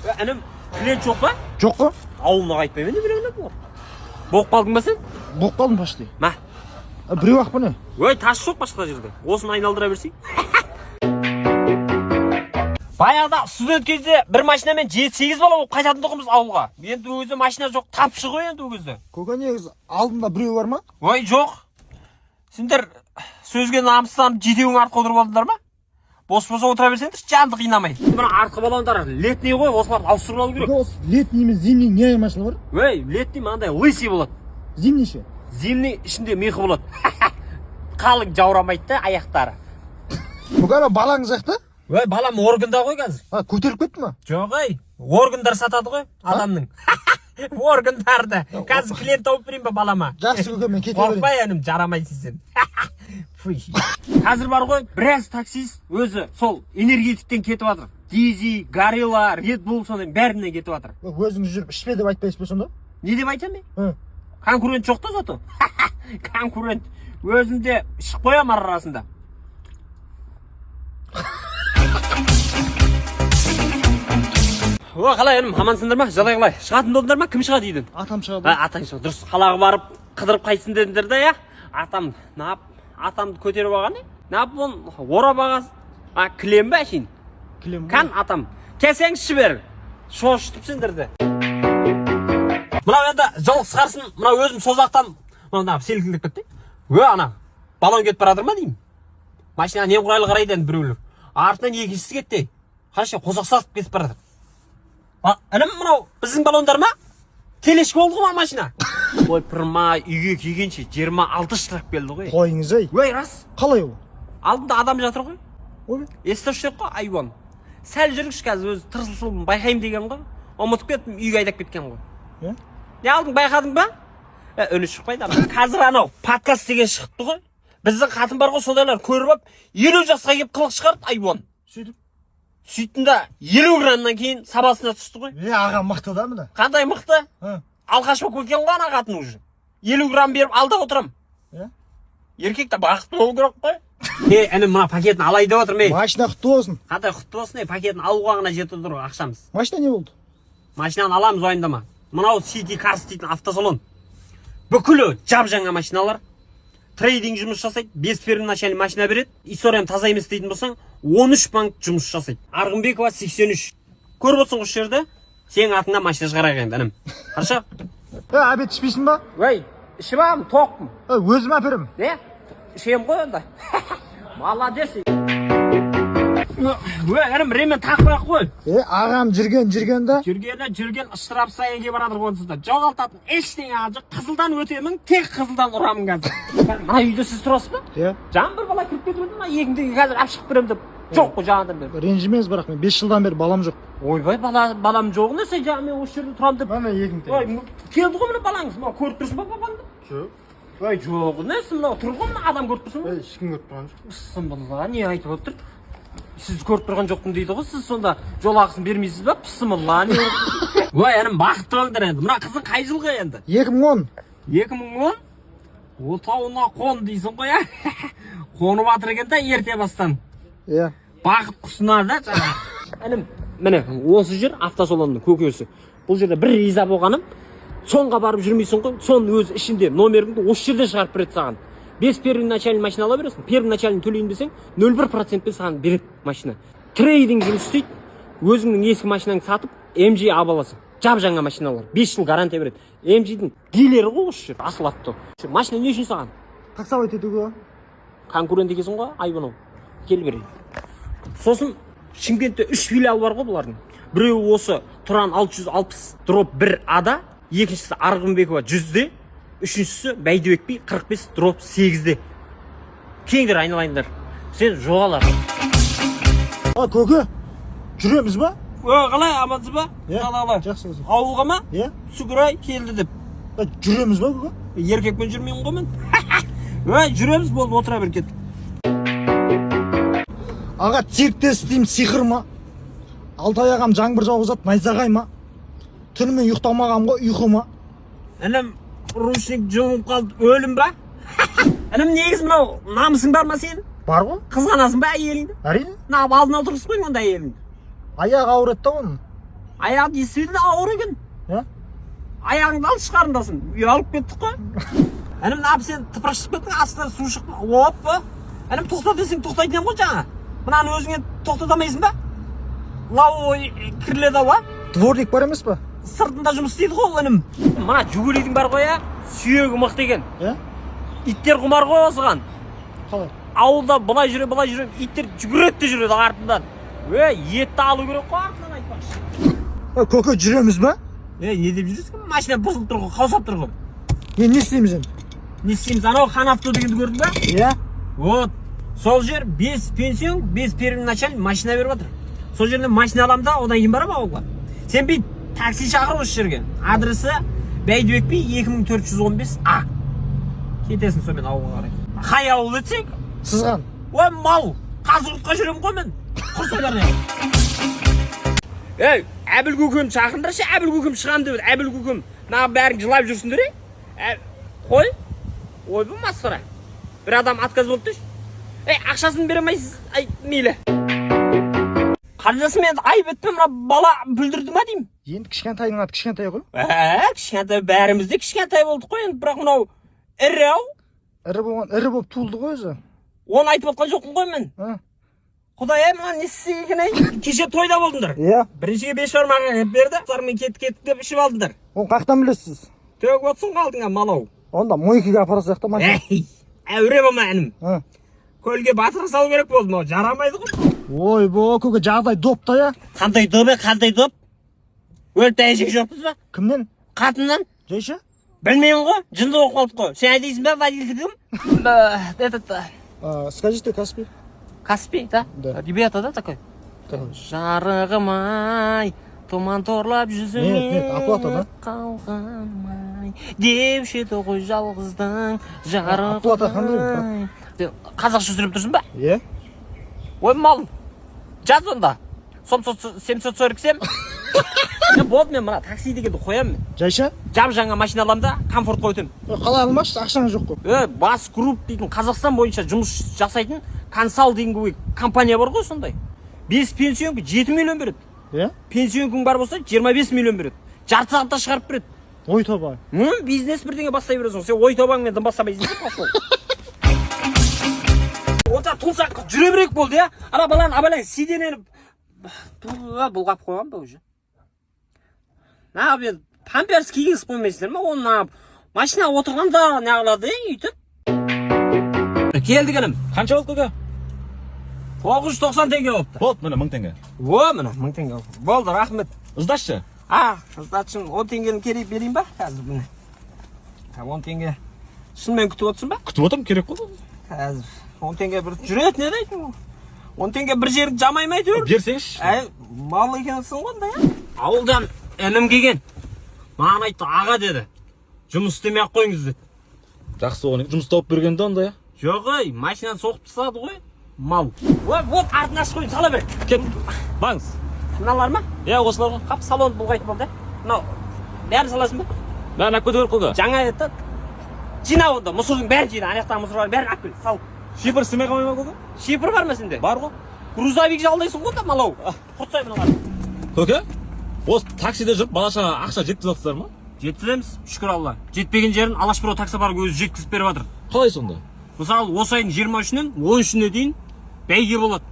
Інім, клиент жоқ па? Жоқ қой. Ауылына қайтпай мен біреуіне бұл. Болып қалдың ба сен? Болып қалдым почти. Ма? Біреу ақ бұны. Ой, тас жоқ басқа жерде. Осыны айналдыра берсей. Баяғыда студент кезде бір машинамен 7-8 бала болып қайтатын тұғымыз ауылға. Енді өзі машина жоқ, тапшы ғой енді өзі. Көке негізі алдында біреу бар ма? Ой, жоқ. Сендер сөзге намыстанып жетеуің артқа отырып алдыңдар ма? Бос-бос отыра берсеңдер, жанды қинамай. Мына артқы баллондар летний ғой, осыларды ауыстырып алу керек. Осы летний мен зимний не айырмашылығы бар? Ой, летний мынандай лысый болады. Зимний ше? Зимний ішінде мехі болады. Қалың жаурамайды да аяқтары. Көке ана балаңыз жақта? Ой, балам органда ғой қазір. Көтеріп кетті ма? Жоқ ой, органдар сатады ғой адамның. Органдарды. Қазір клиент тауып берейін ба балама? Жақсы көке, мен кете берейін. Қорқпай әнім, жарамайсың сен. Қазір бар ғой, біраз таксист өзі сол энергетиктен кетіп жатыр. Дизи, Горилла, Red Bull соның бәрінен кетіп жатыр. Өзіңіз жүріп ішпе деп айтпайсыз ба сонда? Не деп айтам мен? Конкурент жоқ та зато. Конкурент. Өзінде ішіп қоям арасында. О, қалай әнім, амансыңдар ма? Жағдай қалай? Шығатын болдыңдар ма? Кім шығады үйден? Атам шығады. Атаң шығады. Дұрыс, қалаға барып қыдырып қайтсын дедіңдер да, я? Атам, нап, атамды көтеріп алған, нап оны орап ағасы. Кілем бе әшейін? Кілем. Қан атам. Кәсеңізші бер. Шошытып сендерді. Мынау енді жол қысқарсын, мынау өзім созақтан мынау селкілдеп кетті. Ана, баллон кетіп барадыр ма деймін? Машина немқұрайлы қарайды енді біреулер. Артынан екіншісі кетті. Қарашы, қозақ сасып кетіп барады. Інім, мынау біздің баллондар ма? Телешкі болды ғой машина. Ой, пырма үйге келгенше 26 штраф келді ғой. Қойыңыз ай. Ой, рас. Қалай ол? Алдында адам жатыр ғой. Ой. Естішек қой, айуан. Сәл жүргіш қазір өзі тырсылсылын байқайым деген ғой. Ұмытып кеттім, үйге айдап кеткен ғой. Не алдың, байқадың ба? Үні шықпайды. Қазір анау подкаст деген шығыпты ғой. Біздің қатын бар ғой, сондайлар көріп ап, 50 жасқа келіп қылық шығарды, айуан. Сөйтінде 50 граммнан кейін сабасына түсті ғой. Аға мықты да мына. Қандай мықты? Алқаш болып кеткен ғой ана қатын уже. 50 грамм беріп алда отырам. Еркекті бақытты болу керек қой. Інім, мына пакетін алай деп отыр мен. Машина құтты болсын. Қандай құтты болсын, пакетін алуға ғана жетіп тұр ақшамыз. Машина не болды? Машинаны аламыз уайымдама. Мынау City Cars дейтін автосалон. Бүкілі жап-жаңа машиналар. Трейдинг жұмыс жасайды, 5 первоначальный машина береді. Историям таза емес дейтін болсаң, 13 банк жұмыс жасайды. Арғынбекова 83. Көріп отырсың осы жерде? Сенің атыңнан машина шығарайық енді, інім. Қарашы? Обед ішпейсің ба? Ой, ішіп алам, тоқпын. Өзім әперем. Ішем ғой онда. Молодец. Әрім ремен тақып бірақ қой. Ағам жүрген-да. Жүрген ұштырап сайынге барадыр қонсызда. Жоғалтатын ештеңе алжы. Қызылдан өтемін, тек қызылдан ұрамын қазір. Мына үйде сіз тұрасыз ба? Жаң бір бала кіріп кетіп еді, егіндегі қазір апшық берем деп. Жоқ қой жаңадан бері. Ренжімеңіз бірақ мен 5 жылдан бері балам жоқ. Ойбай, балам жоқ не, сен жаңа мен осы жерде тұрам деп. Ана егінді. Ой, келді ғой міне балаңыз. Мына көріп тұрсың ба бабаңды? Жоқ. Ой, жоқ, несі мынау тұр ғой мына адам көріп тұрсың ба? Ешкім көріп тұрған жоқ. Пысымылға не айтып отыр? Сіз көріп тұрған жоқпын дейді ғой, сіз сонда жол ақысын бермейсіз ба? Пысымылға не? Ой, әнім бақытты болыңдар енді. Мына қызың қай жылғы енді? 2010. 2010? Отауына қон дейсің ғой, қонып атыр екен да ерте бастан. Бақыт құсына да жаңа. Әнім, міне, осы жер автосалонның көкесі. Бұл жерде бір риза болғаным, сонға барып жүрмейсің ғой, соның өз ішінде номеріңді осы жерде шығарып береді саған. 5 первоначальный машина ала бересің, первоначальный төлейін десең, 0,1%-пен саған береді машина. Трейдинг жұмыс істейді, өзіңнің ескі машинаңды сатып, MG алып аласың. Жап-жаңа машиналар, 5 жыл гарантия береді. MG-дің дилері ғой осы жер, асыл атты. Машина не үшін саған? Таксовать етуге. Конкурент екенсің ғой, айбанау. Кел берейін. Сосын Шымкентте 3 филиал бар ғой бұлардың. Біреуі осы Тұран 660/1А-да, екіншісі Арғынбекова 100-де, үшіншісі Бәйдібек би 45/8-де. Кеңдер айналайындар. Сен жоғалар. Көке, жүреміз ба? Қалай, амансыз ба? Қалай. Жақсы өзім. Ауылға ма? Сүгірай келді деп. Жүреміз ба көке? Еркекпен жүрмеймін ғой мен. Жүреміз болды, отыра бер кет. Аға, циркте істеймін, сиқыр ма? Алтай ағам жаңбыр жауғызады, найзағай ма? Түнімен ұйықтамағам ғой, ұйқы ма? Інім, рушник жоғып қалды, өлім ба? Інім, негіз мынау намысың бар ма сен? Бар ғой. Қызғанасың ба әйеліңді? Әрине. Алдына отырғызып қойың онда әйеліңді. Аяғы ауыр етті оның. Аяғы действительно ауыр екен. Аяғыңды алып шығарындасың. Ұялып кеттік қой. Інім не сен тыпырық шығып кеттің, астынан су шықты. Оппа. Інім тоқта десең тоқтайтын ем ғой жаңа. Мынаны өзіңе тоқтатамайсың ба? Лау кірледі ау, а? Дворник бар емес па? Сыртында жұмыс істейді ғой інім. Мына жүгелейдің бар ғой, а? Сүйегі мықты екен. Иттер құмар ғой осыған. Қалай? Ауылда былай жүре, иттер жүгіреді де жүреді артынан. Етті алу керек қой, артынан айтпақшы. Көке жүреміз ба? Не деп жүресің? Машина бұзылып тұр ғой, қаусап тұр ғой. Не істейміз енді? Не істейміз? Анау хан авто дегенді көрдің ба? Вот. Сол жер 5 пенсион, 5 первый начальник машина беріп отыр. Сол жерден машина аламын да, одан кейін барам ауылға. Сен бейт такси шақыр осы жерге. Адресі Бәйдібек би 2415А. Кетесің сонымен ауылға қарай. Қай ауыл етсең? Сызған. Ой, мал. Қазығұртқа жүремін ғой мен. Құрсайлар не? Әбіл көкем шақырыңдаршы, Әбіл көкем шығам деп еді. Әбіл көкем мына бәрің жылап жүрсіңдер, қой. Ой, бұл масқара. Bir adam отказ болып тұр. Ақшасын бере алмайсыз. Мейлі. Қаржасын мен айып етпем, бала бүлдірді ма деймін. Енді кішкентайдың аты кішкентай ғой. Кішкентай бәрімізде кішкентай болдық қой. Енді бірақ мынау ірі ау. Ірі болып туылды ғой өзі. Оны айтып отқан жоқпын ғой мен. Құдай мына не істеген екен ай? Кеше тойда болдыңдар. Біріншіге 5 бармағын еп берді. Сармен кеттік деп ішіп алдыңдар. Оны қаяқтан білесіз? Төгіп отсың қалдың малау. Онда мойкеге апарасыз та машина. Әуре болма інім. Көлге батыра салу керек болды, но жарамайды ғой. Ой, көке жағдай допта я. Қандай доп, қандай доп? Өліп тәйшек жоқпыз ба? Кімнен? Қатыннан. Жайша? Білмеймін ғой, жынды оқып қалдық қой. Сен айтайсың ба, водитель кім? Скажите, Каспий. Каспий, да? Ребята, да, такой? Жарығым-ай, тұман торлап жүзіңе қалғанмай, деуші еді ғой жалғыздың жарығым-ай. Қазақша сөйлеп тұрсың ба? Ой, мал, жаз онда. 747. Болды мен мына такси дегенді қоямын. Жайша? Жаңа машина аламын да, комфорт қойтым. Қалай алмашсыз, ақшаңыз жоқ қой. Бас групп дейтін Қазақстан бойынша жұмыс жасайтын консалтинговый компания бар ғой сондай. 5 пенсион 7 миллион береді. Пенсион бар болса 25 миллион береді. Жарты сағатта шығарып береді. Ой тоба. Бизнес бірдеңе бастай бересің. Сен ой тобаңмен дым бастамайсың. Ота тұлсақ жүре берек болды, я. Ана баланы абалай сидененіп бұлғап қойған ба уже. На, мен памперс кигіз қоймайсыңдар ма? Оны машина отырғанда не қылады, үйтіп. Келдік інім. Қанша болды көке? 990 теңге болыпты. Болды, міне 1000 теңге. Міне 1000 теңге болды. Болды, рахмет. Іздашшы? Іздатшым 10 теңгені керек берейін ба? Қазір міне. 10 теңге. Шынымен күтіп отырсың ба? Күтіп отырмын, керек қой. Қазір 10 теңге бір жүреді, не дейтін? 10 теңге бір жерді жамаймай түр. Берсеңші. Мал екенсің ғой, я. Ауылдан інім келген. Маған айтты, аға деді. Жұмыс істемей-ақ қойыңыз деді. Жақсы оған жұмыс тауып бергенде онда, я? Жоқ, машинаны соғып тастады ғой. Мал. Вот артын ашып қойын, сала бер. Кет, баңыз. Мыналар ма? Осылар ғой. Қап, салонды бұлғайтып болды. Мынау, бәрін саласың ба? Бәрін әп көте беріп көке. Жаңа еді. Жина онда, мұсырдың бәрін жина. Аяқтағы мұсырларын бәрін әп кел, сал. Шипір істемей қалмай ма көке? Шипір бар ма сенде? Бар ғой. Грузовик жалдайсың ғой да, малау. Құртсай мыналар. Көке, осы таксиде жүріп балаша ақша жеткізіп ма? Жеткіземіз, шүкір Алла. Жетпеген жерін Алашбүро таксопарк өзі жеткізіп беріп жатыр. Қалай сонда? Мысалы, осы айдың 23-нен 13-не дейін бәйге болады.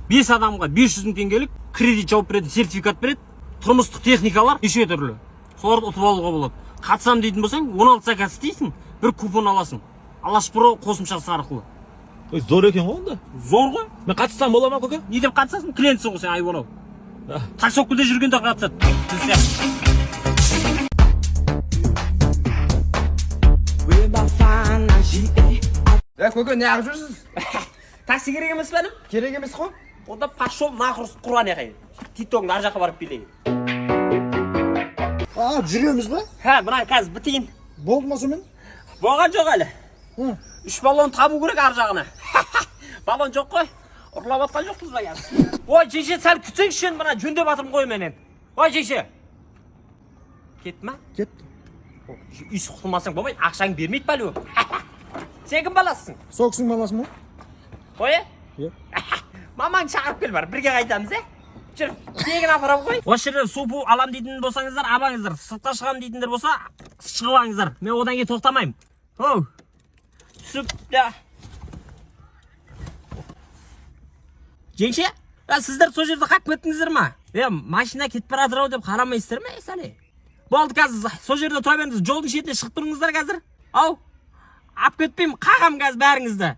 5 адамға 500 000 теңгелік кредит жауып береді, сертификат береді. Тұрмыстық техникалар неше түрлі. Соларды ұтып алуға болады. Қатысам дейтін болсаң, 16 заказ істейсің, бір купон аласың. Алашбүро қосымшасы арқылы. Зор екен ғой онда. Зор ғой. Мен қатыссам бола ма көке? Не деп қатысасың? Клиентсің ғой сен, ай болау. Таксопкада жүргенде қатысады. Көке, не ағып жүрсіз? Такси керек емес бәнім? Керек емес қой. Онда пашол нақұрыс құран еқай. Тиктоктың ар жаққа барып билейін. Жүреміз ба? Мына қазір бітейін. Болды ма сонымен? Болған жоқ әлі. 3 баллон табу керек ар жағына. Баллон жоқ қой. Ұрлап атқан жоқпыз ба қазір? Ой, жеше, сәл күтсеңші, мына жөндеп атырмын ғой менен. Ой, жеше. Кетті ма? Кетті. Үй сұқтылмасаң болмайды, ақшаң бермейді бәлі. Сен кім баласысың? Сол кісінің баласы ма? Ой? Иә. Мамаң шақырып кел бар, бірге қайтамыз, жүр. Тегін апарам ғой. Осы жерде супу алам дейтін болсаңыздар, алаңыздар. Сыртқа шығам дейтіндер болса, шығып алыңыздар. Мен одан кейін тоқтамаймын. Оу. Түсіп, ja. Жеңше, сіздер сол жерде қап кеттіңіздер ма? Машина кетіп бара жатыр ау деп қарамайсыздар ма, сәле? Болды қазір, сол жерде тұра беріңіз, жолдың шетіне шығып тұрыңыздар қазір. Ау, ап кетпеймін, қағам қазір бәріңізді.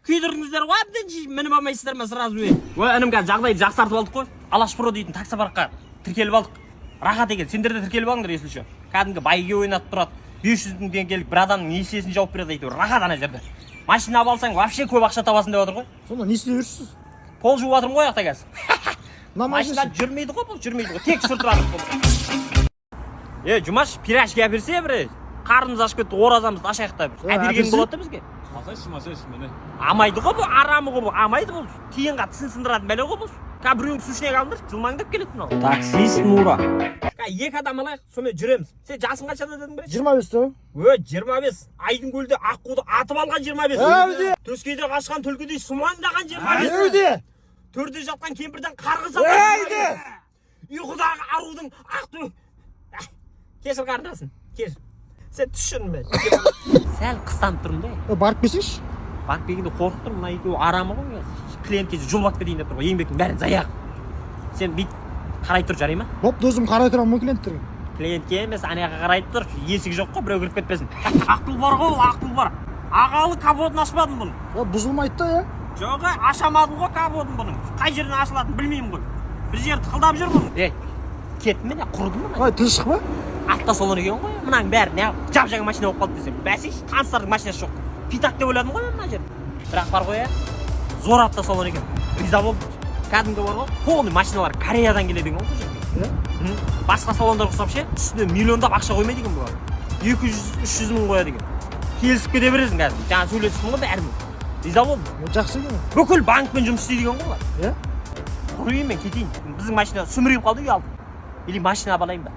Күйдірдіңіздер ғой, әбден мініп алмайсыздар ма сразу? Ой, інім қазір жағдайды жақсартып алдық қой. Алашпро дейтін таксопаркқа тіркеліп алдық. Рахат екен, сендер де тіркеліп алыңдар есілші. Кәдімгі байге ойнатып тұрады. 500 мың теңгелік бір адамның несиесін жауып береді әйтеуір. Рахат ана жерде. Машина алсаң, вообще көп ақша табасың деп отыр ғой. Сонда не істеп жүрсіз? Пол жуып жатырмын ғой аяқта қазір. Машина жүрмейді ғой, бұл жүрмейді ғой. Тек сүртіп жатыр бұл. Жұмаш, пирожки әперсе бір. Қарнымыз ашып кетті, оразамызды ашаяқтап. Әперген болады да бізге. Масайшы, міне. Амайды ғой бұл, арамы ғой бұл, амайды бұл. Тиынға тісін сындыратын бәле ғой бұл. Біреуің сушіне қалдыр, жылмаңдап келеді мынау. Таксист Нура. Екі адам алайық, сонымен жүреміз. Сен жасың қаншада дедің бірінші? 25 та. 25. Айдың көлде аққуды атып алған 25. Төскейде қашқан түлкідей сумаңдаған 25. Төрде жатқан кемпірден қарғыс алған. Ұйқыдағы арудың ақты. Кешір қарындасын, кешір. Сен түсін бе? Сәл қыстанып тұрмын да. Барып келсеңші? Барып келгенде қорқып тұрмын, мына екеуі арамы ғой. Клиент кезі жұлып кетейін деп тұр ғой, еңбектің бәрін заяқ. Сен бит қарай тұр, жарай ма? Бопты, өзім қарай тұрамын клиенттерге. Клиентке емес, анаяққа қарай тұр, есік жоқ қой, біреу кіріп кетпесін. Ақтыл бар ғой, ақтыл бар. Ағалы капотын ашпадым бұның. Бұзылмайды да, Жоқ, ашамадым ғой капотын бұның. Қай жерден ашылатынын білмеймін ғой. Bir жер тықылдап жүр бұның. Кетті ме, құрды ма? Ай, тыныштық па? Автосалон екен ғой, мынаның бәрі не жап-жаңа машина болып қалды десем. Бәсеш, таныстардың машинасы жоқ. Питак деп ойладым ғой мына жер. Бірақ бар ғой, зор автосалон екен. Риза болдым. Кәдімгі бар ғой, полный машиналар Кореядан келеді екен ғой бұл жерге. Басқа салондар ұқсап ше, үстіне миллиондап ақша қоймайды екен бұлар. 200-300 мың қояды екен. Келісіп кете бересің кәдімгі. Жаңа сөйлесіп ғой бәрімен. Риза болдым. Жақсы екен. Бүкіл банкпен жұмыс істейді екен ғой олар. Құрайын мен кетейін. Біздің машина сүмірейіп қалды үй алды. Или машина алайын ба?